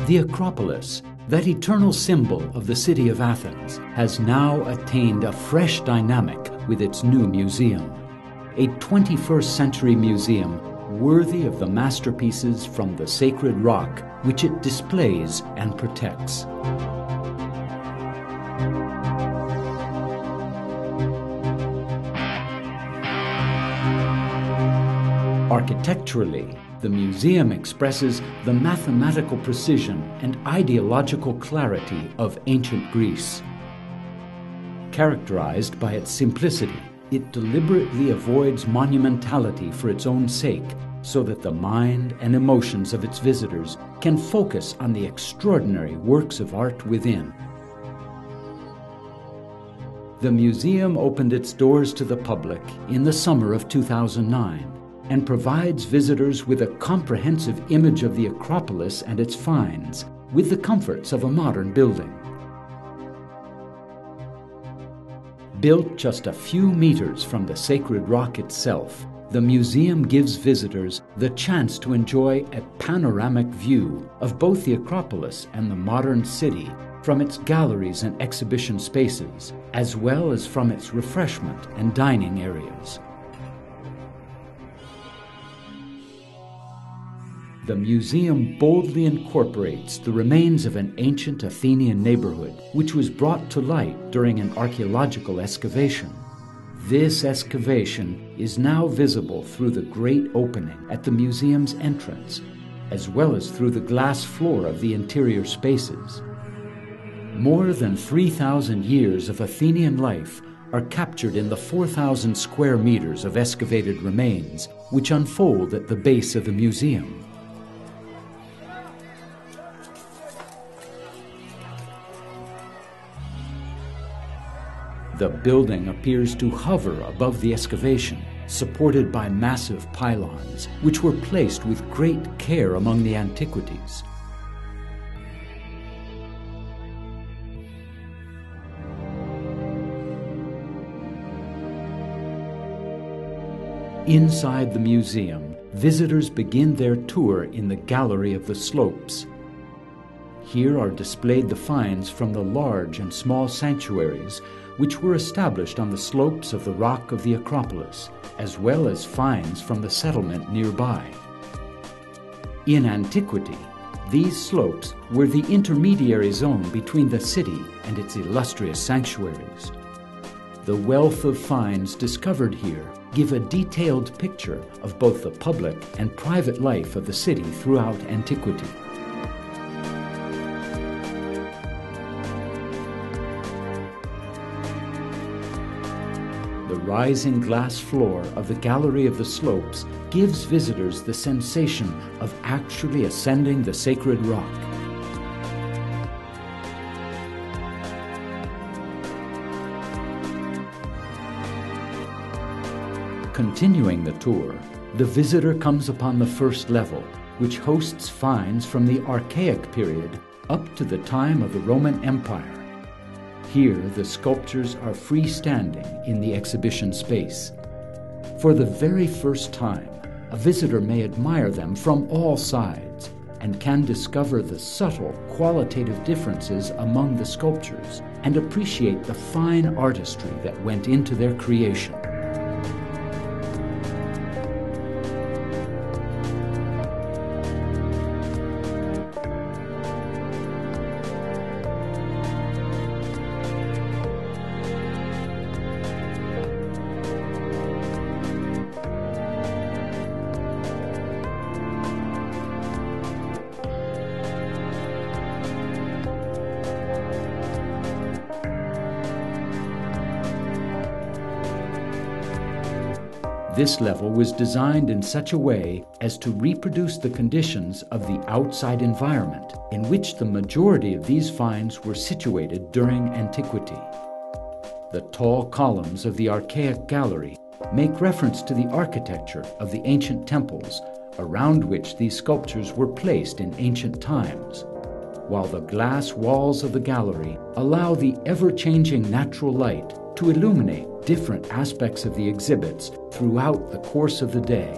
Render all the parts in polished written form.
The Acropolis, that eternal symbol of the city of Athens, has now attained a fresh dynamic with its new museum. A 21st century museum worthy of the masterpieces from the sacred rock which it displays and protects. Architecturally, the museum expresses the mathematical precision and ideological clarity of ancient Greece. Characterized by its simplicity, it deliberately avoids monumentality for its own sake, so that the mind and emotions of its visitors can focus on the extraordinary works of art within. The museum opened its doors to the public in the summer of 2009 and provides visitors with a comprehensive image of the Acropolis and its finds, with the comforts of a modern building. Built just a few meters from the sacred rock itself, the museum gives visitors the chance to enjoy a panoramic view of both the Acropolis and the modern city from its galleries and exhibition spaces, as well as from its refreshment and dining areas. The museum boldly incorporates the remains of an ancient Athenian neighborhood, which was brought to light during an archaeological excavation. This excavation is now visible through the great opening at the museum's entrance, as well as through the glass floor of the interior spaces. More than 3,000 years of Athenian life are captured in the 4,000 square meters of excavated remains, which unfold at the base of the museum. The building appears to hover above the excavation, supported by massive pylons, which were placed with great care among the antiquities. Inside the museum, visitors begin their tour in the Gallery of the Slopes. Here are displayed the finds from the large and small sanctuaries which were established on the slopes of the rock of the Acropolis, as well as finds from the settlement nearby. In antiquity, these slopes were the intermediary zone between the city and its illustrious sanctuaries. The wealth of finds discovered here give a detailed picture of both the public and private life of the city throughout antiquity. The rising glass floor of the Gallery of the Slopes gives visitors the sensation of actually ascending the sacred rock. Continuing the tour, the visitor comes upon the first level, which hosts finds from the Archaic period up to the time of the Roman Empire. Here, the sculptures are freestanding in the exhibition space. For the very first time, a visitor may admire them from all sides and can discover the subtle qualitative differences among the sculptures and appreciate the fine artistry that went into their creation. This level was designed in such a way as to reproduce the conditions of the outside environment in which the majority of these finds were situated during antiquity. The tall columns of the Archaic Gallery make reference to the architecture of the ancient temples around which these sculptures were placed in ancient times, while the glass walls of the gallery allow the ever-changing natural light to illuminate different aspects of the exhibits throughout the course of the day.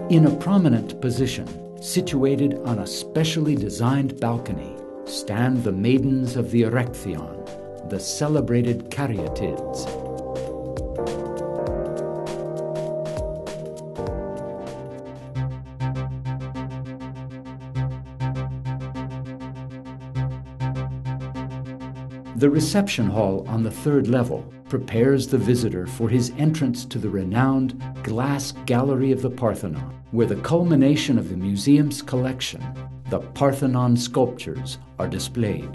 In a prominent position, situated on a specially designed balcony, stand the maidens of the Erechtheion, the celebrated caryatids. The reception hall on the third level prepares the visitor for his entrance to the renowned glass gallery of the Parthenon, where the culmination of the museum's collection, the Parthenon sculptures, are displayed.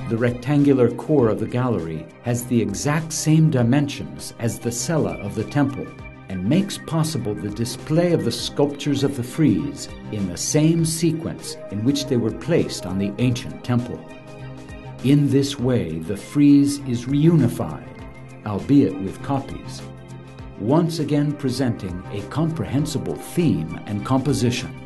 The rectangular core of the gallery has the exact same dimensions as the cella of the temple and makes possible the display of the sculptures of the frieze in the same sequence in which they were placed on the ancient temple. In this way, the frieze is reunified, albeit with copies, once again presenting a comprehensible theme and composition.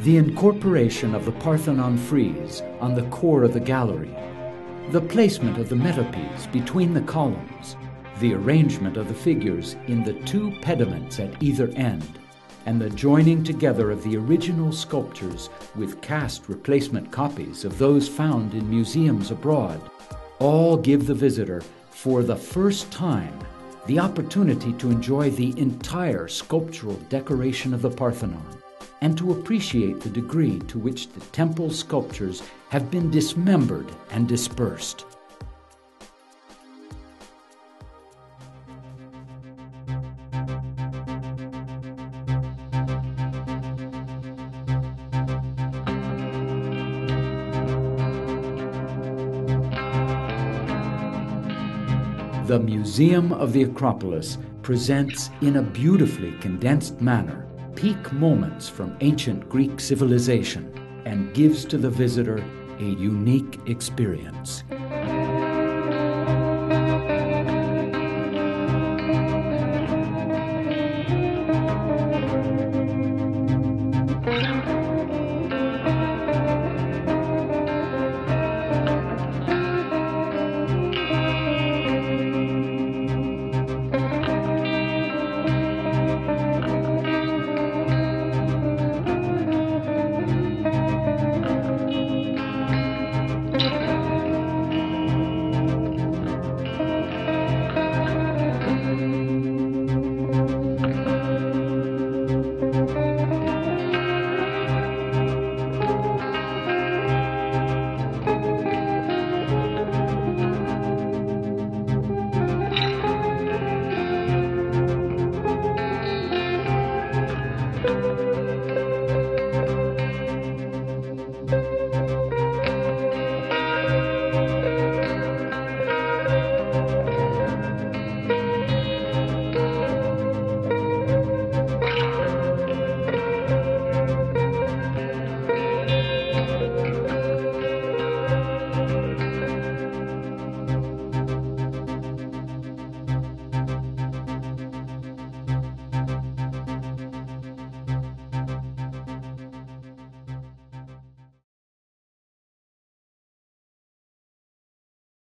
The incorporation of the Parthenon frieze on the core of the gallery, the placement of the metopies between the columns, the arrangement of the figures in the two pediments at either end, and the joining together of the original sculptures with cast replacement copies of those found in museums abroad, all give the visitor, for the first time, the opportunity to enjoy the entire sculptural decoration of the Parthenon, and to appreciate the degree to which the temple sculptures have been dismembered and dispersed. The Museum of the Acropolis presents in a beautifully condensed manner peak moments from ancient Greek civilization and gives to the visitor a unique experience.